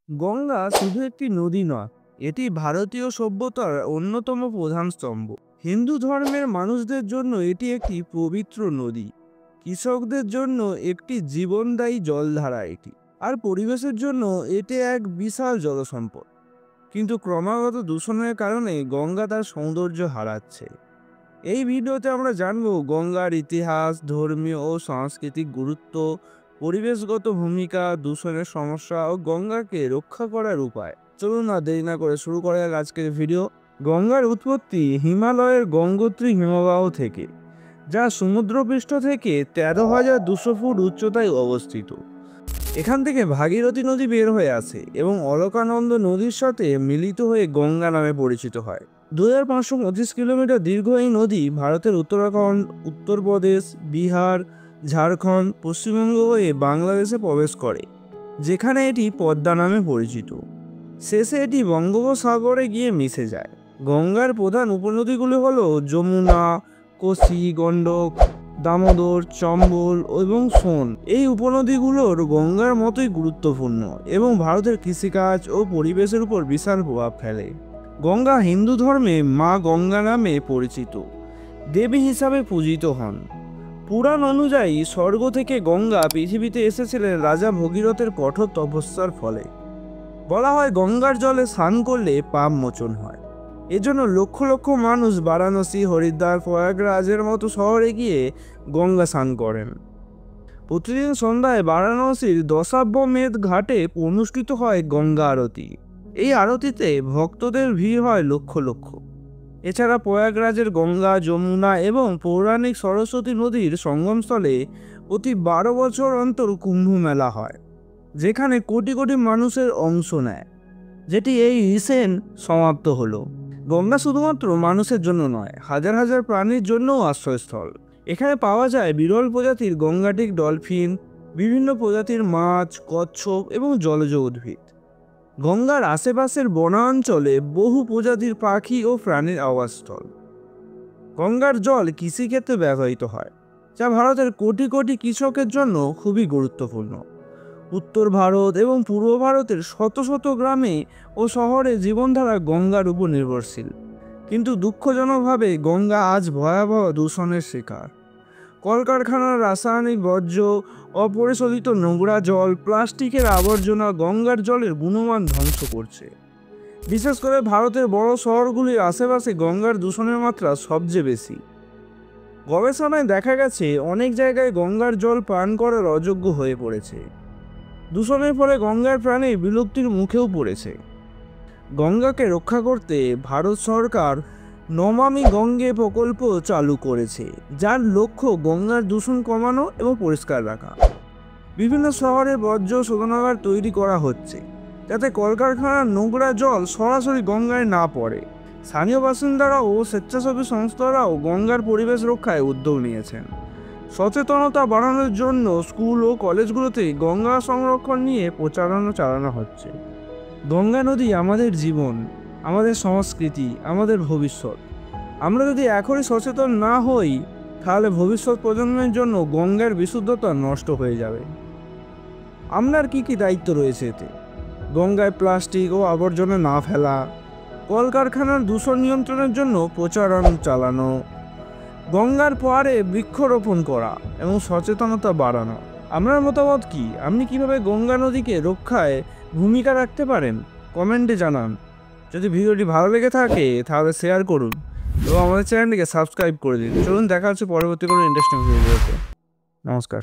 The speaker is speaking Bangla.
গঙ্গা শুধু একটি নদী নয়, এটি ভারতীয় সভ্যতার অন্যতম প্রধান স্তম্ভ। হিন্দু ধর্মের মানুষদের জন্য এটি একটি পবিত্র নদী, কৃষকদের জন্য একটি জীবনদায়ী জলধারা এটি, আর পরিবেশের জন্য এটি এক বিশাল জলসম্পদ। কিন্তু ক্রমাগত দূষণের কারণে গঙ্গা তার সৌন্দর্য হারাচ্ছে। এই ভিডিওতে আমরা জানব গঙ্গার ইতিহাস, ধর্মীয় ও সাংস্কৃতিক গুরুত্ব, পরিবেশগত ভূমিকা, দূষণের সমস্যা ও গঙ্গাকে রক্ষা করার উপায়। চলুন না দেরি না করে শুরু করা যাক আজকের ভিডিও। গঙ্গার উৎপত্তি হিমালয়ের গঙ্গোত্রী হিমবাহ থেকে, যা সমুদ্রপৃষ্ঠ থেকে 13,200 ফুট উচ্চতায় অবস্থিত। এখান থেকে ভাগীরথী নদী বের হয়ে আসে এবং অলকানন্দা নদীর সাথে মিলিত হয়ে গঙ্গা নামে পরিচিত হয়। 2525 কিলোমিটার দীর্ঘ এই নদী ভারতের উত্তরাখণ্ড, উত্তরপ্রদেশ, বিহার, ঝাড়খণ্ড, পশ্চিমবঙ্গ হয়ে বাংলাদেশে প্রবেশ করে, যেখানে এটি পদ্মা নামে পরিচিত। শেষে এটি বঙ্গোপসাগরে গিয়ে মিশে যায়। গঙ্গার প্রধান উপনদীগুলি হল যমুনা, কোসি, গণ্ডক, দামোদর, চম্বল এবং সোন। এই উপনদীগুলোর গঙ্গার মতোই গুরুত্বপূর্ণ এবং ভারতের কৃষিকাজ ও পরিবেশের উপর বিশাল প্রভাব ফেলে। গঙ্গা হিন্দু ধর্মে মা গঙ্গা নামে পরিচিত, দেবী হিসাবে পূজিত হন। পুরাণ অনুযায়ী স্বর্গ থেকে গঙ্গা পৃথিবীতে এসেছিলেন রাজা ভগীরথের কঠোর তপস্যার ফলে। বলা হয় গঙ্গার জলে স্নান করলে পাপ মোচন হয়। এজন্য লক্ষ লক্ষ মানুষ বারাণসী, হরিদ্বার, প্রয়াগরাজের মতো শহরে গিয়ে গঙ্গা স্নান করেন। প্রতিদিন সন্ধ্যায় বারাণসীর দশাশ্বমেধ ঘাটে অনুষ্ঠিত হয় গঙ্গা আরতি। এই আরতিতে ভক্তদের ভিড় হয় লক্ষ লক্ষ। এছাড়া প্রয়াগরাজের গঙ্গা, যমুনা এবং পৌরাণিক সরস্বতী নদীর সঙ্গমস্থলে প্রতি 12 বছর অন্তর কুম্ভ মেলা হয়, যেখানে কোটি কোটি মানুষের অংশ নেয়, যেটি এই রিসেন্ট সমাপ্ত হলো। গঙ্গা শুধুমাত্র মানুষের জন্য নয়, হাজার হাজার প্রাণীর জন্যও আশ্রয়স্থল। এখানে পাওয়া যায় বিরল প্রজাতির গঙ্গাটিক ডলফিন, বিভিন্ন প্রজাতির মাছ, কচ্ছপ এবং জলজ উদ্ভিদ। গঙ্গার আশেপাশের বনাঞ্চলে বহু প্রজাতির পাখি ও প্রাণীর আবাসস্থল। গঙ্গার জল কৃষিক্ষেত্রে ব্যবহৃত হয়, যা ভারতের কোটি কোটি কৃষকের জন্য খুবই গুরুত্বপূর্ণ। উত্তর ভারত এবং পূর্ব ভারতের শত শত গ্রামে ও শহরে জীবনধারা গঙ্গার উপর নির্ভরশীল। কিন্তু দুঃখজনকভাবে গঙ্গা আজ ভয়াবহ দূষণের শিকার। কলকারখানার রাসায়নিক বর্জ্য, অপরিশোধিত নোংরা জল, প্লাস্টিকের আবর্জনা গঙ্গার জলের গুণমান ধ্বংস করছে। বিশেষ করে ভারতের বড় শহরগুলির আশেপাশে গঙ্গার দূষণের মাত্রা সবচেয়ে বেশি। গবেষণায় দেখা গেছে অনেক জায়গায় গঙ্গার জল পান করার অযোগ্য হয়ে পড়েছে। দূষণের ফলে গঙ্গার প্রাণী বিলুপ্তির মুখেও পড়েছে। গঙ্গাকে রক্ষা করতে ভারত সরকার নমামি গঙ্গে প্রকল্প চালু করেছে, যার লক্ষ্য গঙ্গার দূষণ কমানো এবং পরিষ্কার রাখা। বিভিন্ন শহরে বর্জ্য শোধনাগার তৈরি করা হচ্ছে, যাতে কলকারখানার নোংরা জল সরাসরি গঙ্গায় না পড়ে। স্থানীয় বাসিন্দারা ও স্বেচ্ছাসেবী সংস্থারাও গঙ্গার পরিবেশ রক্ষায় উদ্যোগ নিয়েছেন। সচেতনতা বাড়ানোর জন্য স্কুল ও কলেজগুলোতে গঙ্গা সংরক্ষণ নিয়ে প্রচারণা চালানো হচ্ছে। গঙ্গা নদী আমাদের জীবন, আমাদের সংস্কৃতি, আমাদের ভবিষ্যৎ। আমরা যদি এখনই সচেতন না হই, তাহলে ভবিষ্যৎ প্রজন্মের জন্য গঙ্গার বিশুদ্ধতা নষ্ট হয়ে যাবে। আপনার কি কি দায়িত্ব রয়েছে এতে? গঙ্গায় প্লাস্টিক ও আবর্জনা না ফেলা, কলকারখানার দূষণ নিয়ন্ত্রণের জন্য প্রচারণা চালানো, গঙ্গার পাড়ে বৃক্ষরোপণ করা এবং সচেতনতা বাড়ানো। আপনার মতামত কি? আপনি কিভাবে গঙ্গা নদীকে রক্ষায় ভূমিকা রাখতে পারেন? কমেন্টে জানান। যদি ভিডিওটি ভালো লেগে থাকে তাহলে শেয়ার করুন এবং আমাদের চ্যানেলটিকে সাবস্ক্রাইব করে দিন। চলুন দেখা হচ্ছে পরবর্তী কোনো ইন্টারেস্টিং ভিডিওতে। নমস্কার।